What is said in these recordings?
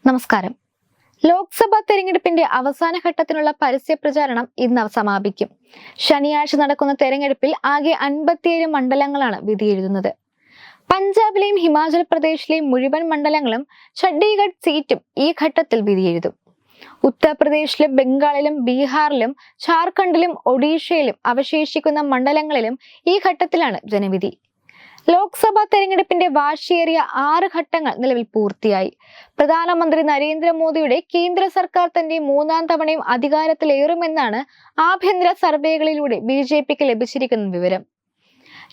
നമസ്കാരം. ലോക്സഭാ തെരഞ്ഞെടുപ്പിന്റെ അവസാന ഘട്ടത്തിനുള്ള പരസ്യ പ്രചാരണം ഇന്ന് സമാപിക്കും. ശനിയാഴ്ച നടക്കുന്ന തെരഞ്ഞെടുപ്പിൽ ആകെ 57 മണ്ഡലങ്ങളാണ് വിധിയെഴുതുന്നത്. പഞ്ചാബിലെയും ഹിമാചൽ പ്രദേശിലെയും മുഴുവൻ മണ്ഡലങ്ങളും ചണ്ഡീഗഡ് സീറ്റും ഈ ഘട്ടത്തിൽ വിധിയെഴുതും. ഉത്തർപ്രദേശിലും ബംഗാളിലും ബീഹാറിലും ജാർഖണ്ഡിലും ഒഡീഷയിലും അവശേഷിക്കുന്ന മണ്ഡലങ്ങളിലും ഈ ഘട്ടത്തിലാണ് ജനവിധി. ലോക്സഭാ തെരഞ്ഞെടുപ്പിന്റെ വാശിയേറിയ 6 ഘട്ടങ്ങൾ നിലവിൽ പൂർത്തിയായി. പ്രധാനമന്ത്രി നരേന്ദ്രമോദിയുടെ കേന്ദ്ര സർക്കാർ തന്റെ 3ാം തവണയും അധികാരത്തിലേറുമെന്നാണ് ആഭ്യന്തര സർവേകളിലൂടെ BJPക്ക് ലഭിച്ചിരിക്കുന്ന വിവരം.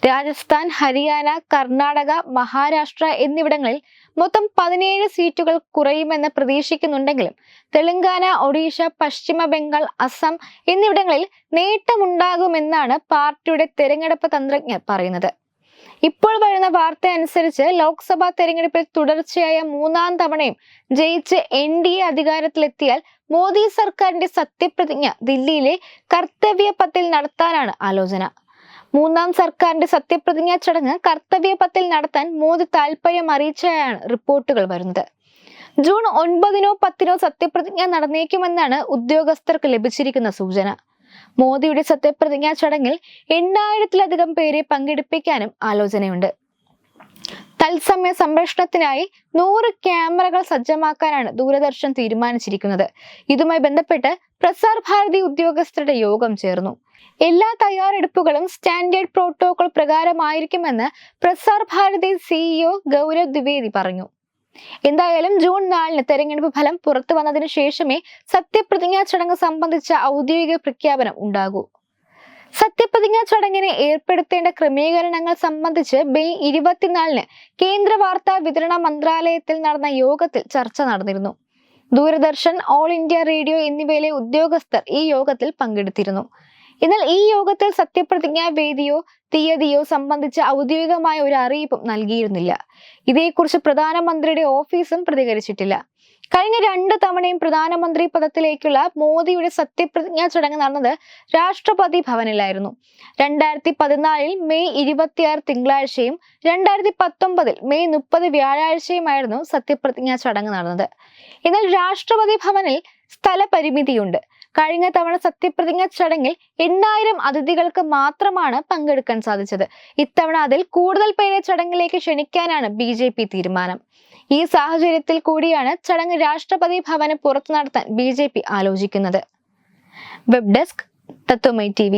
രാജസ്ഥാൻ, ഹരിയാന, കർണാടക, മഹാരാഷ്ട്ര എന്നിവിടങ്ങളിൽ മൊത്തം 17 സീറ്റുകൾ കുറയുമെന്ന് പ്രതീക്ഷിക്കുന്നുണ്ടെങ്കിലും തെലങ്കാന, ഒഡീഷ, പശ്ചിമ ബംഗാൾ, അസം എന്നിവിടങ്ങളിൽ നേട്ടമുണ്ടാകുമെന്നാണ് പാർട്ടിയുടെ തെരഞ്ഞെടുപ്പ് തന്ത്രജ്ഞർ പറയുന്നത്. ഇപ്പോൾ വരുന്ന വാർത്ത അനുസരിച്ച് ലോക്സഭാ തെരഞ്ഞെടുപ്പിൽ തുടർച്ചയായ 3ാം തവണയും ജയിച്ച് NDA അധികാരത്തിലെത്തിയാൽ മോദി സർക്കാരിന്റെ സത്യപ്രതിജ്ഞ ദില്ലിയിലെ കർത്തവ്യ പത്തിൽ നടത്താനാണ് ആലോചന. 3ാം സർക്കാരിന്റെ സത്യപ്രതിജ്ഞാ ചടങ്ങ് കർത്തവ്യ പത്തിൽ നടത്താൻ മോദി താൽപര്യം അറിയിച്ചതായാണ് റിപ്പോർട്ടുകൾ വരുന്നത്. ജൂൺ 9-നോ 10-നോ സത്യപ്രതിജ്ഞ നടന്നേക്കുമെന്നാണ് ഉദ്യോഗസ്ഥർക്ക് ലഭിച്ചിരിക്കുന്ന സൂചന. മോദിയുടെ സത്യപ്രതിജ്ഞാ ചടങ്ങിൽ 8000-ലധികം പേരെ പങ്കെടുപ്പിക്കാനും ആലോചനയുണ്ട്. തത്സമയ സംപ്രേഷണത്തിനായി 100 ക്യാമറകൾ സജ്ജമാക്കാനാണ് ദൂരദർശൻ തീരുമാനിച്ചിരിക്കുന്നത്. ഇതുമായി ബന്ധപ്പെട്ട് പ്രസാർ ഭാരതി ഉദ്യോഗസ്ഥരുടെ യോഗം ചേർന്നു. എല്ലാ തയ്യാറെടുപ്പുകളും സ്റ്റാൻഡേർഡ് പ്രോട്ടോകോൾ പ്രകാരമായിരിക്കുമെന്ന് പ്രസാർ ഭാരതി CEO ഗൗരവ് ദ്വിവേദി പറഞ്ഞു. എന്തായാലും ജൂൺ 4-ന് തെരഞ്ഞെടുപ്പ് ഫലം പുറത്തു വന്നതിന് ശേഷമേ സത്യപ്രതിജ്ഞാ ചടങ്ങ് സംബന്ധിച്ച ഔദ്യോഗിക പ്രഖ്യാപനം ഉണ്ടാകൂ. സത്യപ്രതിജ്ഞാ ചടങ്ങിന് ഏർപ്പെടുത്തേണ്ട ക്രമീകരണങ്ങൾ സംബന്ധിച്ച് മെയ് 24-ന് കേന്ദ്ര വാർത്താ വിതരണ മന്ത്രാലയത്തിൽ നടന്ന യോഗത്തിൽ ചർച്ച നടന്നിരുന്നു. ദൂരദർശൻ, ഓൾ ഇന്ത്യ റേഡിയോ എന്നിവയിലെ ഉദ്യോഗസ്ഥർ ഈ യോഗത്തിൽ പങ്കെടുത്തിരുന്നു. എന്നാൽ ഈ യോഗത്തിൽ സത്യപ്രതിജ്ഞാ വേദിയോ തീയതിയോ സംബന്ധിച്ച ഔദ്യോഗികമായ ഒരു അറിയിപ്പും നൽകിയിരുന്നില്ല. ഇതേക്കുറിച്ച് പ്രധാനമന്ത്രിയുടെ ഓഫീസും പ്രതികരിച്ചിട്ടില്ല. കഴിഞ്ഞ 2 തവണയും പ്രധാനമന്ത്രി പദത്തിലേക്കുള്ള മോദിയുടെ സത്യപ്രതിജ്ഞാ ചടങ്ങ് നടന്നത് രാഷ്ട്രപതി ഭവനിലായിരുന്നു. 2014 മെയ് 26 തിങ്കളാഴ്ചയും 2019 മെയ് 30 വ്യാഴാഴ്ചയുമായിരുന്നു സത്യപ്രതിജ്ഞാ ചടങ്ങ് നടന്നത്. എന്നാൽ രാഷ്ട്രപതി ഭവനിൽ സ്ഥലപരിമിതിയുണ്ട്. കഴിഞ്ഞ തവണ സത്യപ്രതിജ്ഞ ചടങ്ങിൽ 8000 അതിഥികൾക്ക് മാത്രമാണ് പങ്കെടുക്കാൻ സാധിച്ചത്. ഇത്തവണ അതിൽ കൂടുതൽ പേരെ ചടങ്ങിലേക്ക് ക്ഷണിക്കാനാണ് BJP തീരുമാനം. ഈ സാഹചര്യത്തിൽ കൂടിയാണ് ചടങ്ങ് രാഷ്ട്രപതി ഭവന് പുറത്തു നടത്താൻ BJP ആലോചിക്കുന്നത്. വെബ് ഡെസ്ക് തത്വമൈ TV.